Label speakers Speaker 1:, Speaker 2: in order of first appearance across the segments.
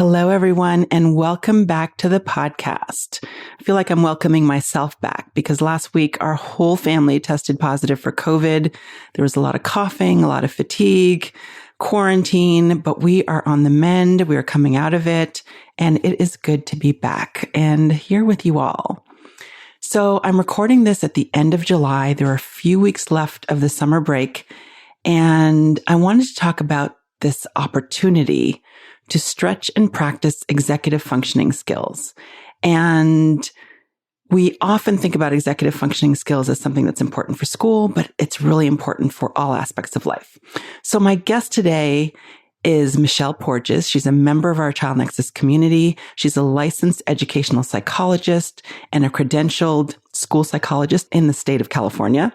Speaker 1: Hello, everyone, and welcome back to the podcast. I feel like I'm welcoming myself back because last week our whole family tested positive for COVID. There was a lot of coughing, a lot of fatigue, quarantine, but we are on the mend. We are coming out of it, and it is good to be back and here with you all. So I'm recording this at the end of July. There are a few weeks left of the summer break, and I wanted to talk about this opportunity to stretch and practice executive functioning skills. And we often think about executive functioning skills as something that's important for school, but it's really important for all aspects of life. So my guest today is Michelle Porjes. She's a member of our Child Nexus community. She's a licensed educational psychologist and a credentialed school psychologist in the state of California.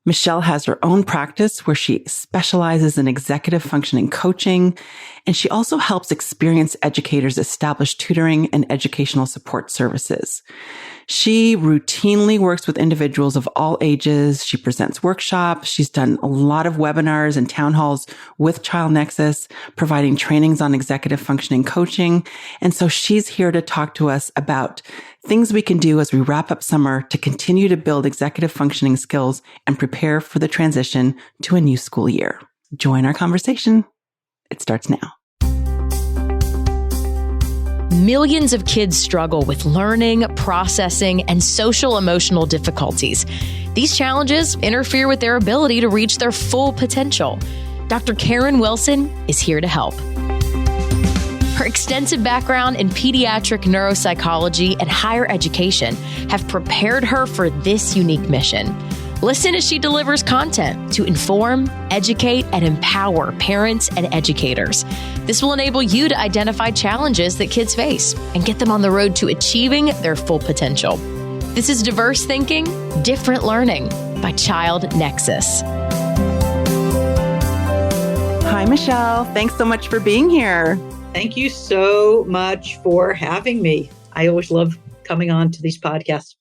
Speaker 1: Michelle has her own practice where she specializes in executive functioning coaching, and she also helps experienced educators establish tutoring and educational support services. She routinely works with individuals of all ages. She presents workshops. She's done a lot of webinars and town halls with Child Nexus, providing trainings on executive functioning coaching. And so she's here to talk to us about things we can do as we wrap up summer to continue to build executive functioning skills and prepare for the transition to a new school year. Join our conversation. It starts now.
Speaker 2: Millions of kids struggle with learning, processing, and social emotional difficulties. These challenges interfere with their ability to reach their full potential. Dr. Karen Wilson is here to help. Her extensive background in pediatric neuropsychology and higher education have prepared her for this unique mission. Listen as she delivers content to inform, educate, and empower parents and educators. This will enable you to identify challenges that kids face and get them on the road to achieving their full potential. This is Diverse Thinking, Different Learning by Child Nexus.
Speaker 1: Hi, Michelle. Thanks so much for being here.
Speaker 3: Thank you so much for having me. I always love coming on to these podcasts.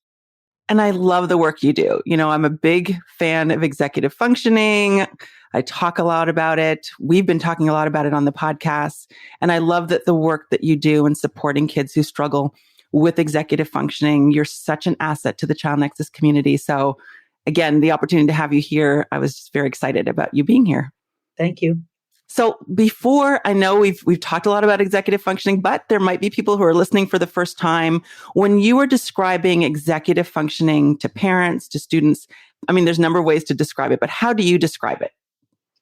Speaker 1: And I love the work you do. You know, I'm a big fan of executive functioning. I talk a lot about it. We've been talking a lot about it on the podcast. And I love that the work that you do in supporting kids who struggle with executive functioning, you're such an asset to the Child Nexus community. So again, the opportunity to have you here, I was just very excited about you being here.
Speaker 3: Thank you.
Speaker 1: So before, I know we've talked a lot about executive functioning, but there might be people who are listening for the first time. When you were describing executive functioning to parents, to students, I mean, there's a number of ways to describe it, but how do you describe it?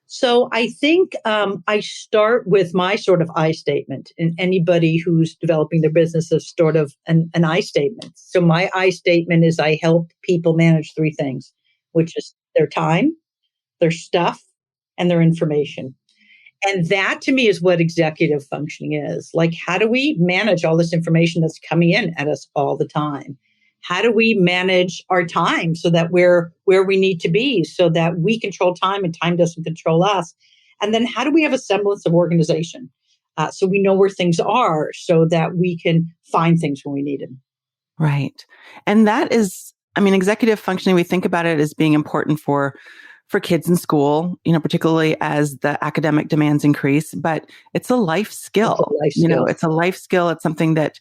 Speaker 3: So I think I start with my sort of I statement, and anybody who's developing their business is sort of an I statement. So my I statement is I help people manage three things, which is their time, their stuff, and their information. And that to me is what executive functioning is. Like, how do we manage all this information that's coming in at us all the time? How do we manage our time so that we're where we need to be, so that we control time and time doesn't control us? And then how do we have a semblance of organization so we know where things are so that we can find things when we need them?
Speaker 1: Right. And that is, I mean, executive functioning, we think about it as being important for kids in school, you know, particularly as the academic demands increase, but it's a life skill. You know, it's a life skill. It's something that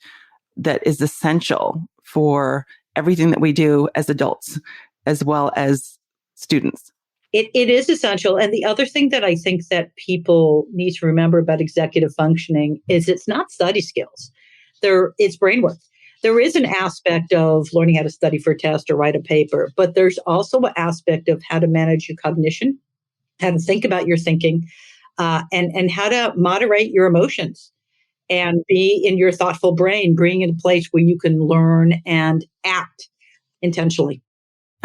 Speaker 1: is essential for everything that we do as adults, as well as students.
Speaker 3: It is essential. And the other thing that I think that people need to remember about executive functioning is it's not study skills. It's brain work. There is an aspect of learning how to study for a test or write a paper, but there's also an aspect of how to manage your cognition, how to think about your thinking, and how to moderate your emotions and be in your thoughtful brain, being in a place where you can learn and act intentionally.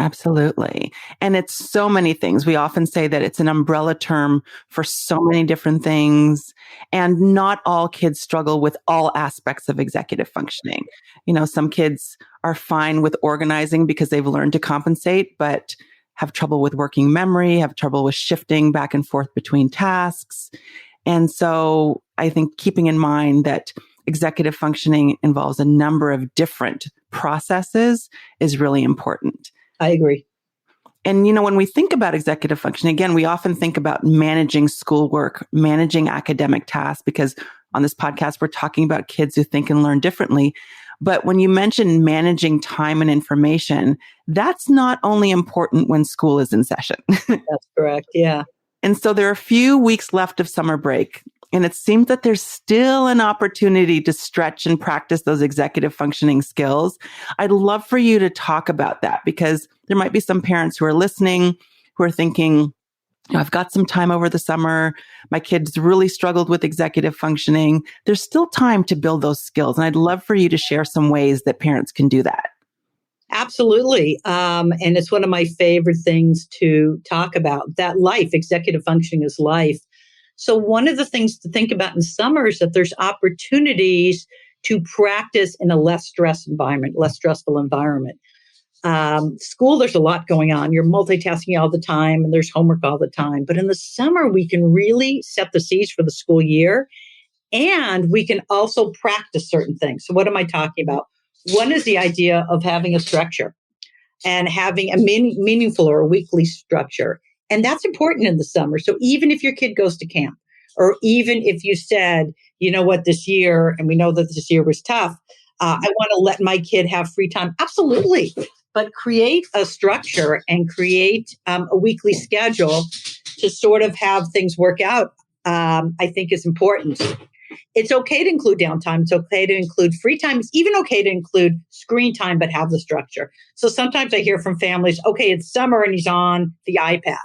Speaker 1: Absolutely. And it's so many things. We often say that it's an umbrella term for so many different things. And not all kids struggle with all aspects of executive functioning. You know, some kids are fine with organizing because they've learned to compensate, but have trouble with working memory, have trouble with shifting back and forth between tasks. And so I think keeping in mind that executive functioning involves a number of different processes is really important.
Speaker 3: I agree.
Speaker 1: And, you know, when we think about executive function, again, we often think about managing schoolwork, managing academic tasks, because on this podcast, we're talking about kids who think and learn differently. But when you mentioned managing time and information, that's not only important when school is in session.
Speaker 3: That's correct. Yeah.
Speaker 1: And so there are a few weeks left of summer break. And it seems that there's still an opportunity to stretch and practice those executive functioning skills. I'd love for you to talk about that, because there might be some parents who are listening who are thinking, I've got some time over the summer. My kids really struggled with executive functioning. There's still time to build those skills. And I'd love for you to share some ways that parents can do that.
Speaker 3: Absolutely. And it's one of my favorite things to talk about, that life, executive functioning is life. So one of the things to think about in summer is that there's opportunities to practice in a less stressful environment. School, there's a lot going on. You're multitasking all the time and there's homework all the time. But in the summer, we can really set the seeds for the school year, and we can also practice certain things. So what am I talking about? One is the idea of having a structure and having a meaningful or a weekly structure. And that's important in the summer. So even if your kid goes to camp, or even if you said, you know what, this year, and we know that this year was tough, I want to let my kid have free time. Absolutely. But create a structure and create a weekly schedule to sort of have things work out, I think is important. It's okay to include downtime. It's okay to include free time. It's even okay to include screen time, but have the structure. So sometimes I hear from families, okay, it's summer and he's on the iPad,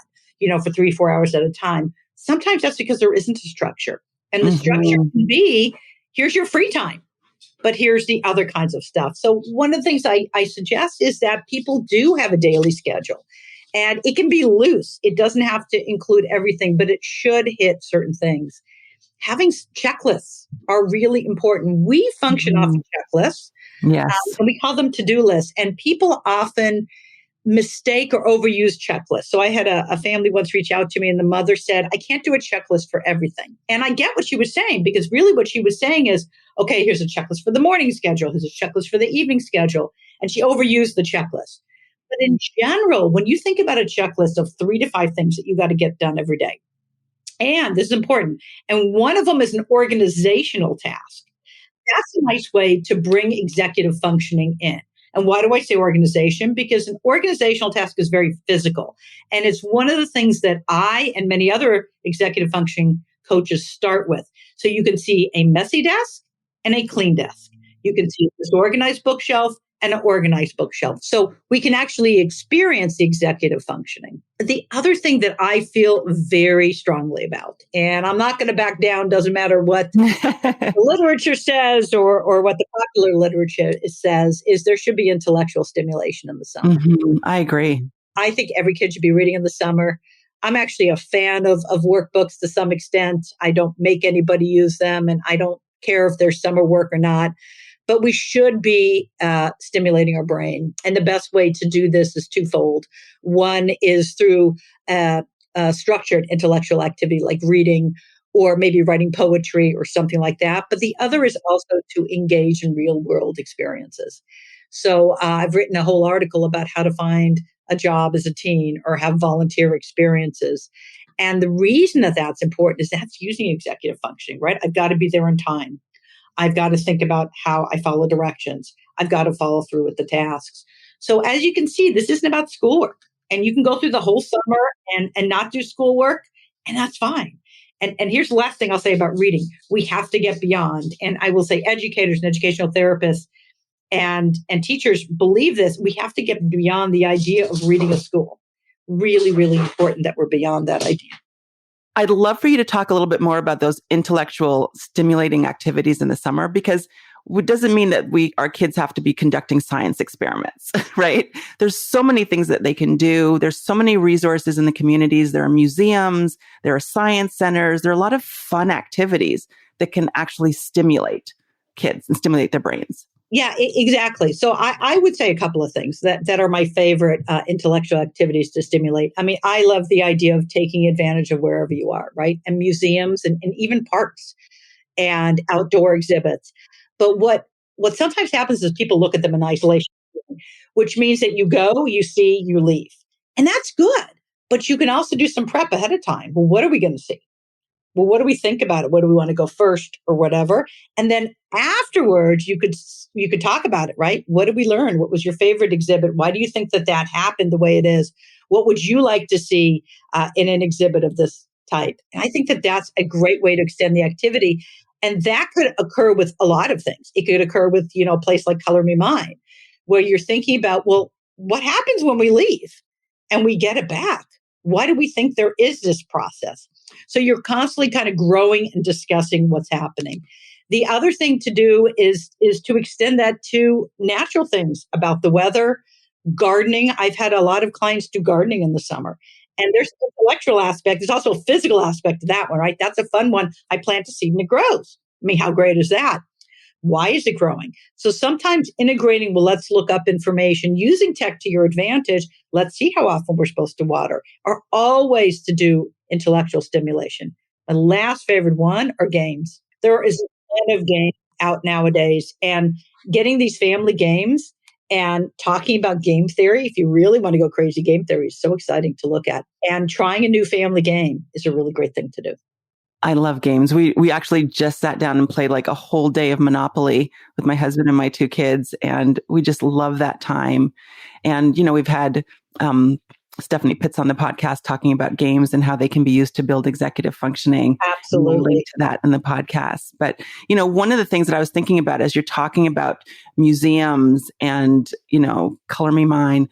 Speaker 3: for 3-4 hours at a time. Sometimes that's because there isn't a structure. And the structure can be, here's your free time, but here's the other kinds of stuff. So one of the things I suggest is that people do have a daily schedule. And it can be loose. It doesn't have to include everything, but it should hit certain things. Having checklists are really important. We function off of checklists.
Speaker 1: Yes.
Speaker 3: And we call them to-do lists. And people often mistake or overuse checklists. So I had a family once reach out to me, and the mother said, I can't do a checklist for everything. And I get what she was saying, because really what she was saying is, okay, here's a checklist for the morning schedule. Here's a checklist for the evening schedule. And she overused the checklist. But in general, when you think about a checklist of 3 to 5 things that you got to get done every day, and this is important, and one of them is an organizational task, that's a nice way to bring executive functioning in. And why do I say organization? Because an organizational task is very physical. And it's one of the things that I and many other executive functioning coaches start with. So you can see a messy desk and a clean desk. You can see a disorganized bookshelf and an organized bookshelf. So we can actually experience the executive functioning. The other thing that I feel very strongly about, and I'm not going to back down, doesn't matter what the literature says or what the popular literature says, is there should be intellectual stimulation in the summer.
Speaker 1: I agree.
Speaker 3: I think every kid should be reading in the summer. I'm actually a fan of workbooks to some extent. I don't make anybody use them, and I don't care if they're summer work or not. But we should be stimulating our brain. And the best way to do this is twofold. One is through structured intellectual activity like reading or maybe writing poetry or something like that. But the other is also to engage in real world experiences. So I've written a whole article about how to find a job as a teen or have volunteer experiences. And the reason that that's important is that's using executive functioning, right? I've got to be there on time. I've got to think about how I follow directions. I've got to follow through with the tasks. So as you can see, this isn't about schoolwork. And you can go through the whole summer and not do schoolwork, and that's fine. And here's the last thing I'll say about reading. We have to get beyond. And I will say educators and educational therapists and teachers believe this. We have to get beyond the idea of reading at school. Really, really important that we're beyond that idea.
Speaker 1: I'd love for you to talk a little bit more about those intellectual stimulating activities in the summer, because it doesn't mean that our kids have to be conducting science experiments, right? There's so many things that they can do. There's so many resources in the communities. There are museums, there are science centers. There are a lot of fun activities that can actually stimulate kids and stimulate their brains.
Speaker 3: Yeah, exactly. So I would say a couple of things that are my favorite intellectual activities to stimulate. I mean, I love the idea of taking advantage of wherever you are, right? And museums and even parks and outdoor exhibits. But what sometimes happens is people look at them in isolation, which means that you go, you see, you leave. And that's good. But you can also do some prep ahead of time. Well, what are we going to see? well, what do we think about it? What do we want to go first or whatever? And then afterwards, you could talk about it, right? What did we learn? What was your favorite exhibit? Why do you think that that happened the way it is? What would you like to see in an exhibit of this type? And I think that that's a great way to extend the activity. And that could occur with a lot of things. It could occur with, a place like Color Me Mine, where you're thinking about, well, what happens when we leave and we get it back? Why do we think there is this process? So you're constantly kind of growing and discussing what's happening. The other thing to do is to extend that to natural things about the weather, gardening. I've had a lot of clients do gardening in the summer. And there's an intellectual aspect. There's also a physical aspect to that one, right? That's a fun one. I plant a seed and it grows. I mean, how great is that? Why is it growing? So sometimes integrating, well, let's look up information using tech to your advantage. Let's see how often we're supposed to water, are all ways to do intellectual stimulation. My last favorite one are games. There is a ton of games out nowadays, and getting these family games and talking about game theory, if you really want to go crazy, game theory is so exciting to look at. And trying a new family game is a really great thing to do.
Speaker 1: I love games. We actually just sat down and played like a whole day of Monopoly with my husband and my two kids. And we just love that time. And, we've had Stephanie Pitts on the podcast talking about games and how they can be used to build executive functioning.
Speaker 3: Absolutely.
Speaker 1: We'll link to that in the podcast. But, one of the things that I was thinking about as you're talking about museums and, Color Me Mine,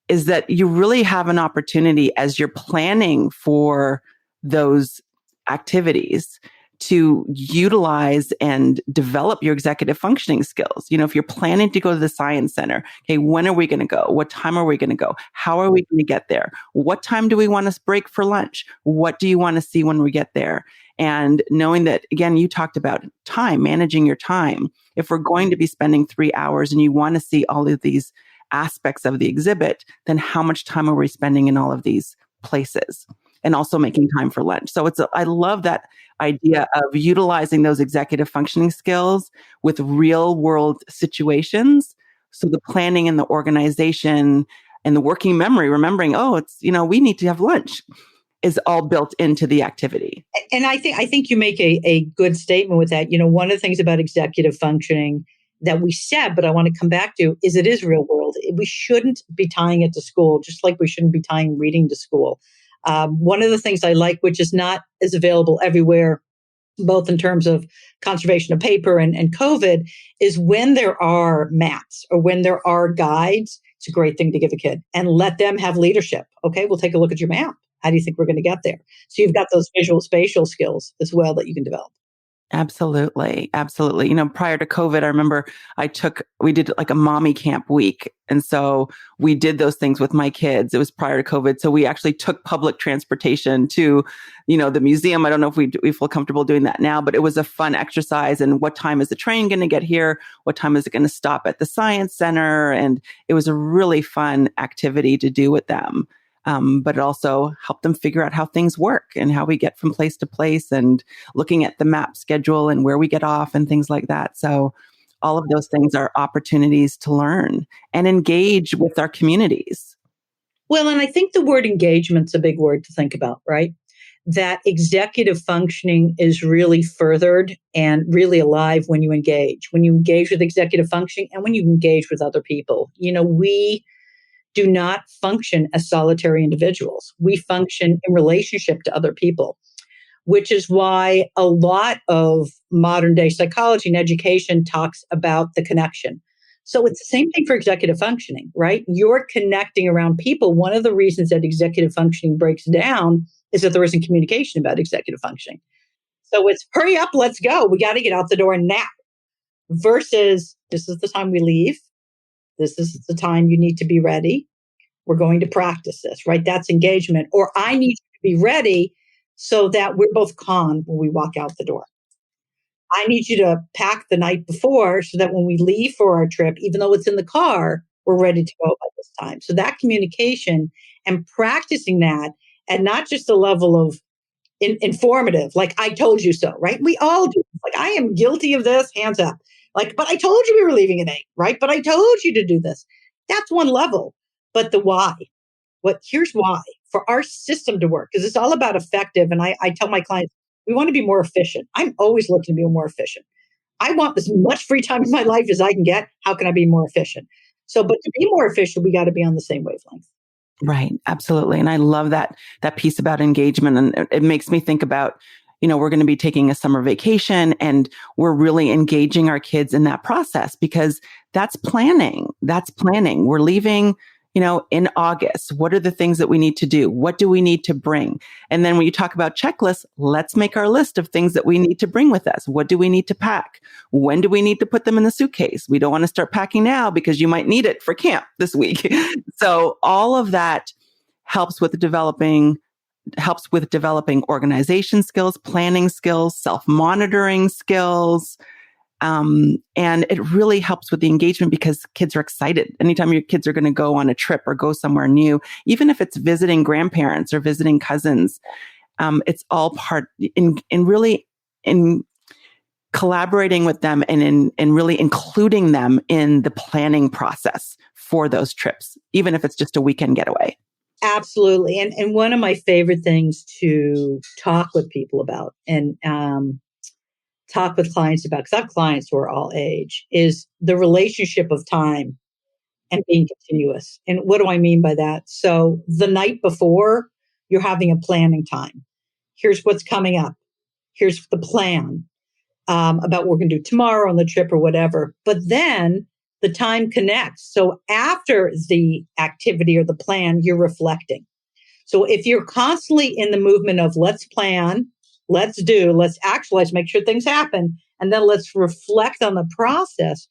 Speaker 1: is that you really have an opportunity as you're planning for those activities to utilize and develop your executive functioning skills. If you're planning to go to the science center, okay, when are we going to go? What time are we going to go? How are we going to get there? What time do we want to break for lunch? What do you want to see when we get there? And knowing that, again, you talked about time, managing your time. If we're going to be spending 3 hours and you want to see all of these aspects of the exhibit, then how much time are we spending in all of these places? And also making time for lunch. So I love that idea of utilizing those executive functioning skills with real world situations. So the planning and the organization and the working memory, remembering, we need to have lunch, is all built into the activity.
Speaker 3: And I think you make a good statement with that. One of the things about executive functioning that we said, but I want to come back to, is it is real world. We shouldn't be tying it to school, just like we shouldn't be tying reading to school. One of the things I like, which is not as available everywhere, both in terms of conservation of paper and COVID, is when there are maps or when there are guides, it's a great thing to give a kid and let them have leadership. Okay, we'll take a look at your map. How do you think we're going to get there? So you've got those visual spatial skills as well that you can develop.
Speaker 1: Absolutely. Absolutely. Prior to COVID, I remember we did like a mommy camp week. And so we did those things with my kids. It was prior to COVID. So we actually took public transportation to, the museum. I don't know if we feel comfortable doing that now, but it was a fun exercise. And what time is the train going to get here? What time is it going to stop at the science center? And it was a really fun activity to do with them. But it also helped them figure out how things work and how we get from place to place and looking at the map schedule and where we get off and things like that. So all of those things are opportunities to learn and engage with our communities.
Speaker 3: Well, and I think the word engagement's a big word to think about, right? That executive functioning is really furthered and really alive when you engage with executive functioning and when you engage with other people. We do not function as solitary individuals. We function in relationship to other people, which is why a lot of modern day psychology and education talks about the connection. So it's the same thing for executive functioning, right? You're connecting around people. One of the reasons that executive functioning breaks down is that there isn't communication about executive functioning. So it's hurry up, let's go. We got to get out the door now versus this is the time we leave. This is the time you need to be ready. We're going to practice this, right? That's engagement. Or I need you to be ready so that we're both calm when we walk out the door. I need you to pack the night before so that when we leave for our trip, even though it's in the car, we're ready to go by this time. So that communication and practicing that at not just a level of informative, like I told you so, right? We all do. Like I am guilty of this, hands up. Like, but I told you we were leaving at 8, right? But I told you to do this. That's one level. But the why, here's why. For our system to work, because it's all about effective. And I tell my clients, We want to be more efficient. I'm always looking to be more efficient. I want as much free time in my life as I can get. How can I be more efficient? So, but to be more efficient, we got to be on the same wavelength.
Speaker 1: Right. Absolutely. And I love that piece about engagement. And it makes me think about, we're going to be taking a summer vacation and we're really engaging our kids in that process because that's planning. That's planning. We're leaving, in August. What are the things that we need to do? What do we need to bring? And then when you talk about checklists, let's make our list of things that we need to bring with us. What do we need to pack? When do we need to put them in the suitcase? We don't want to start packing now because you might need it for camp this week. So all of that helps with developing organization skills, planning skills, self-monitoring skills. And it really helps with the engagement because kids are excited. Anytime your kids are going to go on a trip or go somewhere new, even if it's visiting grandparents or visiting cousins, it's all part in collaborating with them and in really including them in the planning process for those trips, even if it's just a weekend getaway.
Speaker 3: Absolutely. And one of my favorite things to talk with people about and talk with clients about, because I have clients who are all age, is the relationship of time and being continuous. And what do I mean by that? So the night before, you're having a planning time. Here's what's coming up. Here's the plan about what we're going to do tomorrow on the trip or whatever. But then the time connects. So after the activity or the plan, you're reflecting. So if you're constantly in the movement of let's plan, let's do, let's actualize, make sure things happen, and then let's reflect on the process,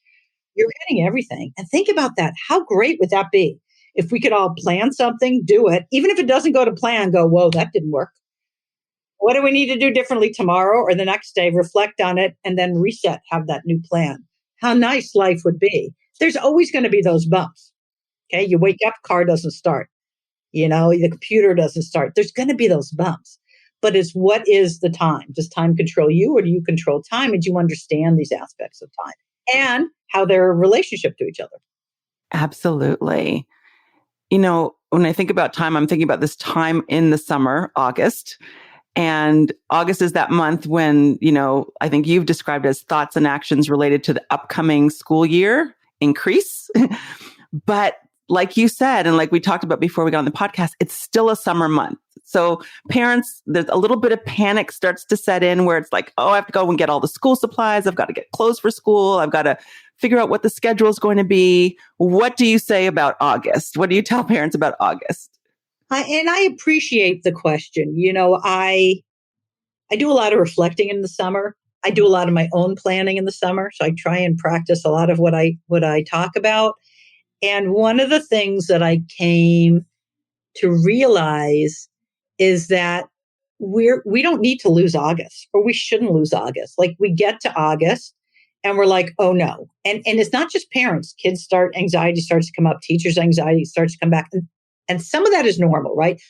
Speaker 3: you're getting everything. And think about that. How great would that be if we could all plan something, do it, even if it doesn't go to plan, go, whoa, that didn't work. What do we need to do differently tomorrow or the next day? Reflect on it and then reset, have that new plan. How nice life would be. There's always going to be those bumps. Okay. You wake up, car doesn't start. The computer doesn't start. There's going to be those bumps. But it's what is the time? Does time control you or do you control time? And do you understand these aspects of time and how they're a relationship to each other?
Speaker 1: Absolutely. When I think about time, I'm thinking about this time in the summer, August. And August is that month when, I think you've described as thoughts and actions related to the upcoming school year increase. But like you said, and like we talked about before we got on the podcast, it's still a summer month. So parents, there's a little bit of panic starts to set in where it's like, oh, I have to go and get all the school supplies. I've got to get clothes for school. I've got to figure out what the schedule is going to be. What do you say about August? What do you tell parents about August?
Speaker 3: And I appreciate the question. I do a lot of reflecting in the summer. I do a lot of my own planning in the summer. So I try and practice a lot of what I talk about. And one of the things that I came to realize is that we don't need to lose August, or we shouldn't lose August. Like we get to August and we're like, oh no. And it's not just parents. Anxiety starts to come up. Teachers' anxiety starts to come back. And some of that is normal, right?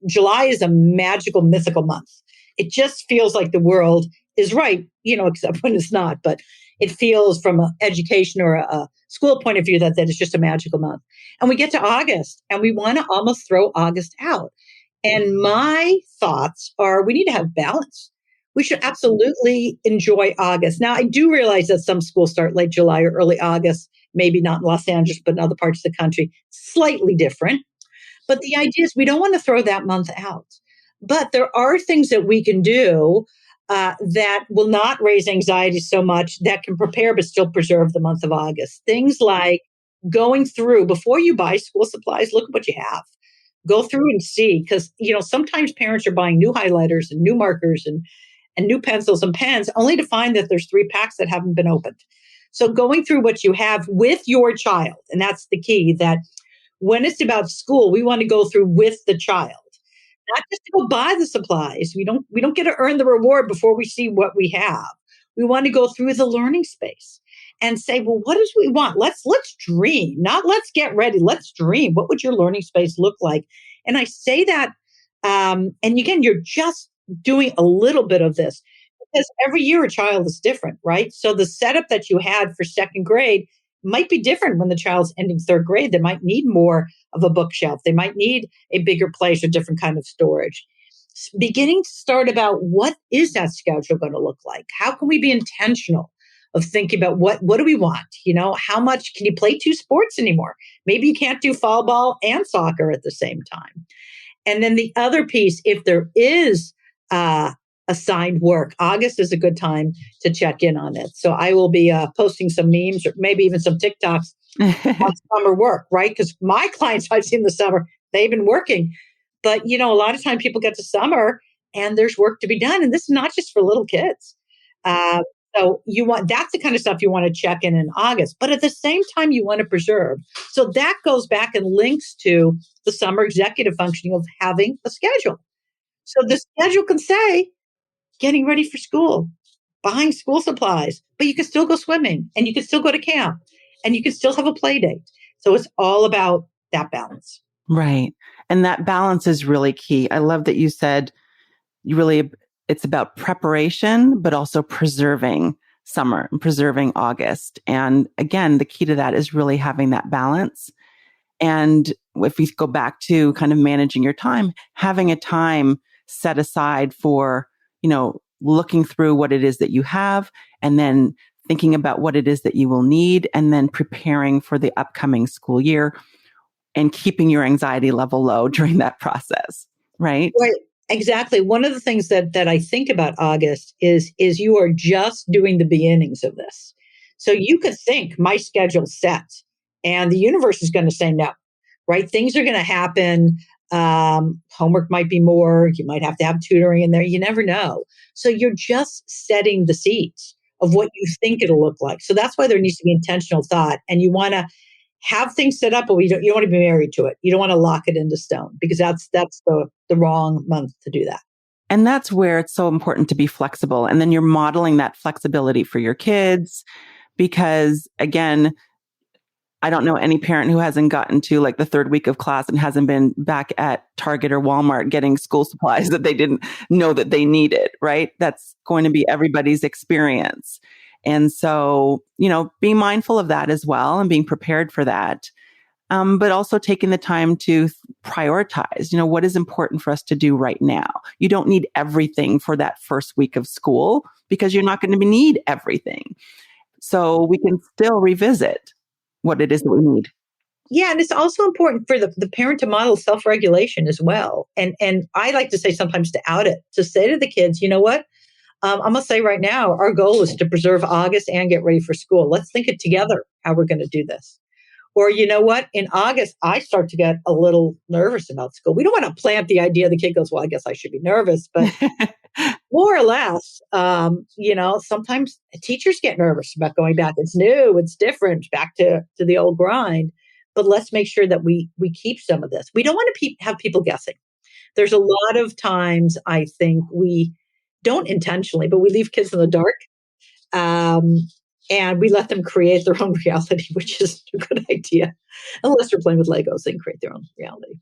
Speaker 3: July is a magical, mythical month. It just feels like the world is right, except when it's not. But it feels from an education or a school point of view that it's just a magical month. And we get to August and we want to almost throw August out. And my thoughts are we need to have balance. We should absolutely enjoy August. Now, I do realize that some schools start late July or early August, maybe not in Los Angeles, but in other parts of the country, slightly different. But the idea is we don't want to throw that month out. But there are things that we can do that will not raise anxiety so much, that can prepare but still preserve the month of August. Things like going through, before you buy school supplies, look at what you have. Go through and see, because sometimes parents are buying new highlighters and new markers and new pencils and pens, only to find that there's 3 packs that haven't been opened. So going through what you have with your child, and that's the key, that when it's about school, we want to go through with the child, not just to go buy the supplies. We don't get to earn the reward before we see what we have. We want to go through the learning space and say, well, what does we want? Let's dream, not let's get ready. Let's dream. What would your learning space look like? And I say that, and again, you're just doing a little bit of this because every year a child is different, right? So the setup that you had for second grade might be different when the child's ending third grade. They might need more of a bookshelf. They might need a bigger place or different kind of storage. beginning to start about what is that schedule going to look like? How can we be intentional of thinking about what do we want? How much can you play two sports anymore? Maybe you can't do fall ball and soccer at the same time. And then the other piece, if there is assigned work, August is a good time to check in on it. So I will be posting some memes or maybe even some TikToks on summer work, right? Because my clients I've seen this summer, they've been working. But, a lot of time people get to summer and there's work to be done. And this is not just for little kids. So that's the kind of stuff you want to check in August. But at the same time, you want to preserve. So that goes back and links to the summer executive functioning of having a schedule. So the schedule can say, getting ready for school, buying school supplies, but you can still go swimming and you can still go to camp and you can still have a play date. So it's all about that balance.
Speaker 1: Right. And that balance is really key. I love that you said it's about preparation, but also preserving summer and preserving August. And again, the key to that is really having that balance. And if we go back to kind of managing your time, having a time set aside for, looking through what it is that you have and then thinking about what it is that you will need and then preparing for the upcoming school year and keeping your anxiety level low during that process, right?
Speaker 3: Right. Exactly. One of the things that I think about August is you are just doing the beginnings of this. So you could think my schedule's set and the universe is going to say no, right? Things are going to happen. Homework might be more. You might have to have tutoring in there. You never know. So you're just setting the seeds of what you think it'll look like. So that's why there needs to be intentional thought. And you want to have things set up, but you don't want to be married to it. You don't want to lock it into stone because that's the wrong month to do that.
Speaker 1: And that's where it's so important to be flexible. And then you're modeling that flexibility for your kids because again, I don't know any parent who hasn't gotten to like the third week of class and hasn't been back at Target or Walmart getting school supplies that they didn't know that they needed, right? That's going to be everybody's experience. And so, be mindful of that as well and being prepared for that. But also taking the time to prioritize, what is important for us to do right now. You don't need everything for that first week of school because you're not going to need everything. So we can still revisit what it is that we need.
Speaker 3: Yeah. And it's also important for the parent to model self-regulation as well. And I like to say sometimes to out it, to say to the kids, you know what? I'm going to say right now, our goal is to preserve August and get ready for school. Let's think it together how we're going to do this. Or you know what? In August, I start to get a little nervous about school. We don't want to plant the idea. The kid goes, well, I guess I should be nervous. But more or less, sometimes teachers get nervous about going back. It's new. It's different. Back to the old grind. But let's make sure that we keep some of this. We don't want to have people guessing. There's a lot of times I think we don't intentionally, but we leave kids in the dark. And we let them create their own reality, which is a good idea. Unless they're playing with Legos, they can create their own reality.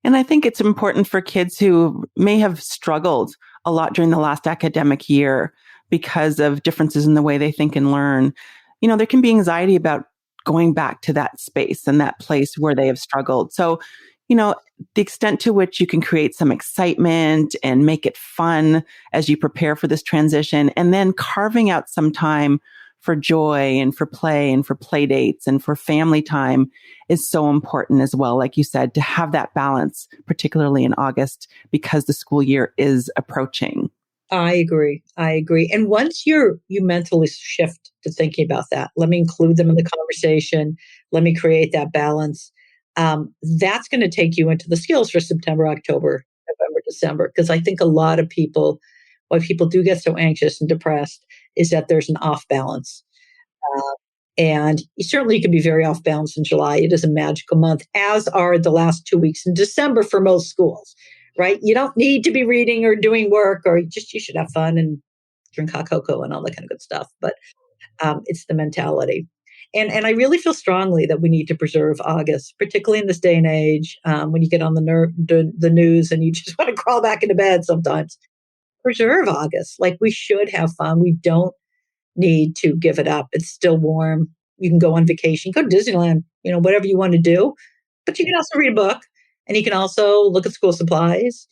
Speaker 1: And I think it's important for kids who may have struggled a lot during the last academic year because of differences in the way they think and learn. There can be anxiety about going back to that space and that place where they have struggled. So, the extent to which you can create some excitement and make it fun as you prepare for this transition, and then carving out some time for joy and for play and for play dates and for family time is so important as well. Like you said, to have that balance, particularly in August, because the school year is approaching.
Speaker 3: I agree. And once you mentally shift to thinking about that, let me include them in the conversation. Let me create that balance. That's going to take you into the skills for September, October, November, December. Because I think a lot of people, why people do get so anxious and depressed is that there's an off balance. And certainly you can be very off balance in July. It is a magical month, as are the last 2 weeks in December for most schools, right? You don't need to be reading or doing work, or you should have fun and drink hot cocoa and all that kind of good stuff. But it's the mentality. And I really feel strongly that we need to preserve August, particularly in this day and age, when you get on the news and you just want to crawl back into bed sometimes. Preserve August. Like, we should have fun. We don't need to give it up. It's still warm. You can go on vacation, go to Disneyland, whatever you want to do. But you can also read a book, and you can also look at school supplies.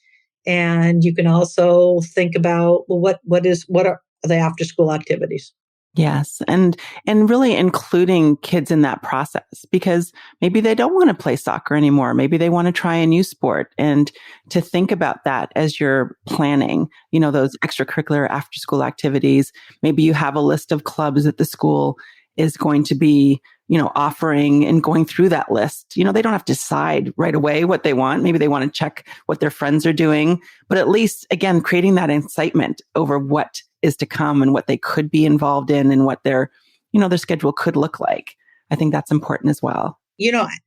Speaker 3: And you can also think about, well, what are the after school activities?
Speaker 1: Yes. And really including kids in that process, because maybe they don't want to play soccer anymore. Maybe they want to try a new sport, and to think about that as you're planning, those extracurricular after school activities. Maybe you have a list of clubs that the school is going to be, offering, and going through that list. They don't have to decide right away what they want. Maybe they want to check what their friends are doing, but at least, again, creating that excitement over what is to come and what they could be involved in and what their schedule could look like. I think that's important as well.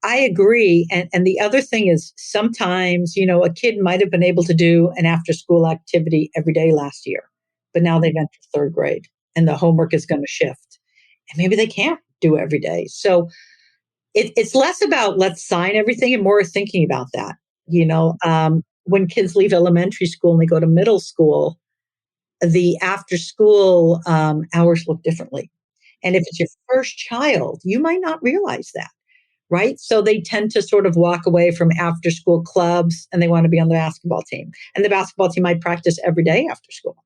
Speaker 3: I agree. And the other thing is sometimes, a kid might have been able to do an after school activity every day last year, but now they've entered third grade and the homework is going to shift. And maybe they can't do every day. So it's less about let's sign everything and more thinking about that. When kids leave elementary school and they go to middle school, the after school hours look differently. And if it's your first child, you might not realize that, right? So they tend to sort of walk away from after school clubs and they want to be on the basketball team. And the basketball team might practice every day after school,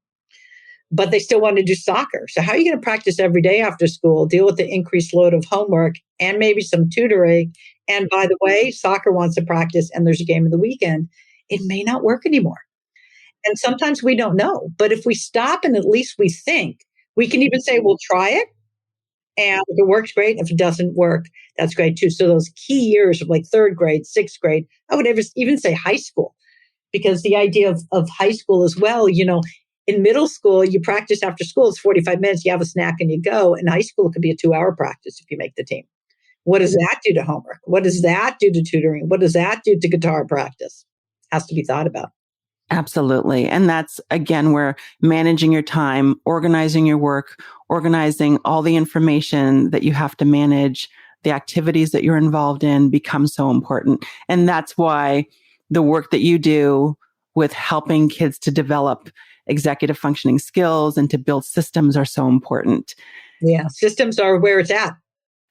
Speaker 3: but they still want to do soccer. So how are you going to practice every day after school, deal with the increased load of homework and maybe some tutoring? And by the way, soccer wants to practice and there's a game of the weekend. It may not work anymore. And sometimes we don't know. But if we stop and at least we think, we can even say, we'll try it. And if it works, great. If it doesn't work, that's great too. So those key years of like third grade, sixth grade, I would even say high school, because the idea of high school as well, in middle school, you practice after school, it's 45 minutes, you have a snack and you go. In high school, it could be a 2-hour practice if you make the team. What does that do to homework? What does that do to tutoring? What does that do to guitar practice? Has to be thought about.
Speaker 1: Absolutely. And that's, again, where managing your time, organizing your work, organizing all the information that you have to manage, the activities that you're involved in becomes so important. And that's why the work that you do with helping kids to develop executive functioning skills and to build systems are so important.
Speaker 3: Yeah, systems are where it's at.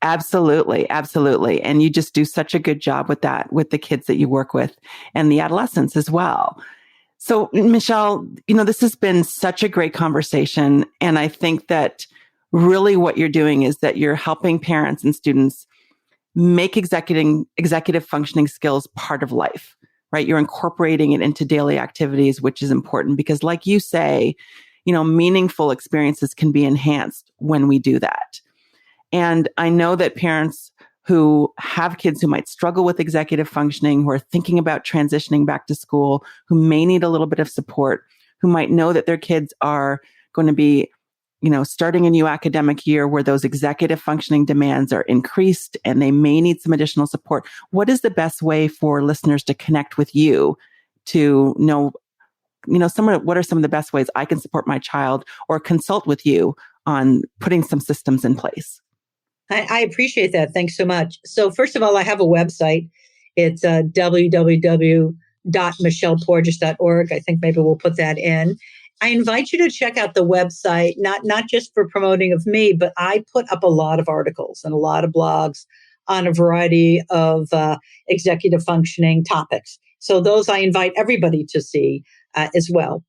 Speaker 1: Absolutely. Absolutely. And you just do such a good job with that, with the kids that you work with and the adolescents as well. So, Michelle, this has been such a great conversation. And I think that really what you're doing is that you're helping parents and students make executive functioning skills part of life, right? You're incorporating it into daily activities, which is important because, like you say, meaningful experiences can be enhanced when we do that. And I know that parents who have kids who might struggle with executive functioning, who are thinking about transitioning back to school, who may need a little bit of support, who might know that their kids are going to be, starting a new academic year where those executive functioning demands are increased and they may need some additional support. What is the best way for listeners to connect with you to know, what are some of the best ways I can support my child or consult with you on putting some systems in place?
Speaker 3: I appreciate that. Thanks so much. So first of all, I have a website. It's www.michelleporjes.org. I think maybe we'll put that in. I invite you to check out the website, not just for promoting of me, but I put up a lot of articles and a lot of blogs on a variety of executive functioning topics. So those I invite everybody to see as well.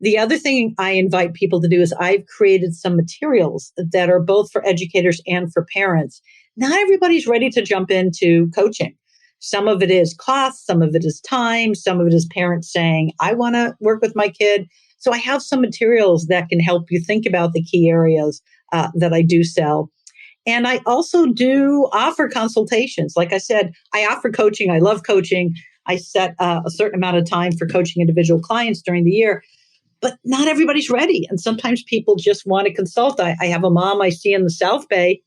Speaker 3: The other thing I invite people to do is I've created some materials that are both for educators and for parents. Not everybody's ready to jump into coaching. Some of it is cost, some of it is time, some of it is parents saying, I want to work with my kid. So I have some materials that can help you think about the key areas that I do sell. And I also do offer consultations. Like I said, I offer coaching. I love coaching. I set a certain amount of time for coaching individual clients during the year. But not everybody's ready. And sometimes people just want to consult. I have a mom I see in the South Bay.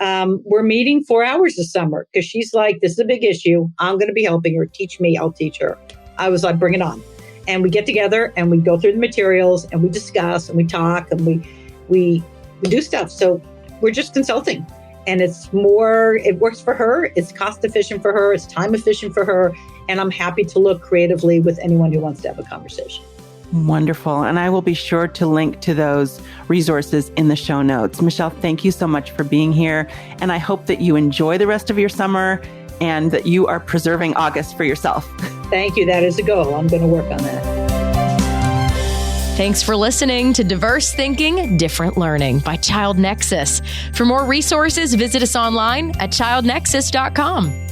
Speaker 3: We're meeting 4 hours this summer because she's like, this is a big issue. I'm going to be helping her. Teach me, I'll teach her. I was like, bring it on. And we get together and we go through the materials and we discuss and we talk and we do stuff. So we're just consulting. And it works for her. It's cost efficient for her. It's time efficient for her. And I'm happy to look creatively with anyone who wants to have a conversation.
Speaker 1: Wonderful. And I will be sure to link to those resources in the show notes. Michelle, thank you so much for being here. And I hope that you enjoy the rest of your summer and that you are preserving August for yourself.
Speaker 3: Thank you. That is a goal. I'm going to work on that.
Speaker 2: Thanks for listening to Diverse Thinking, Different Learning by Child Nexus. For more resources, visit us online at childnexus.com.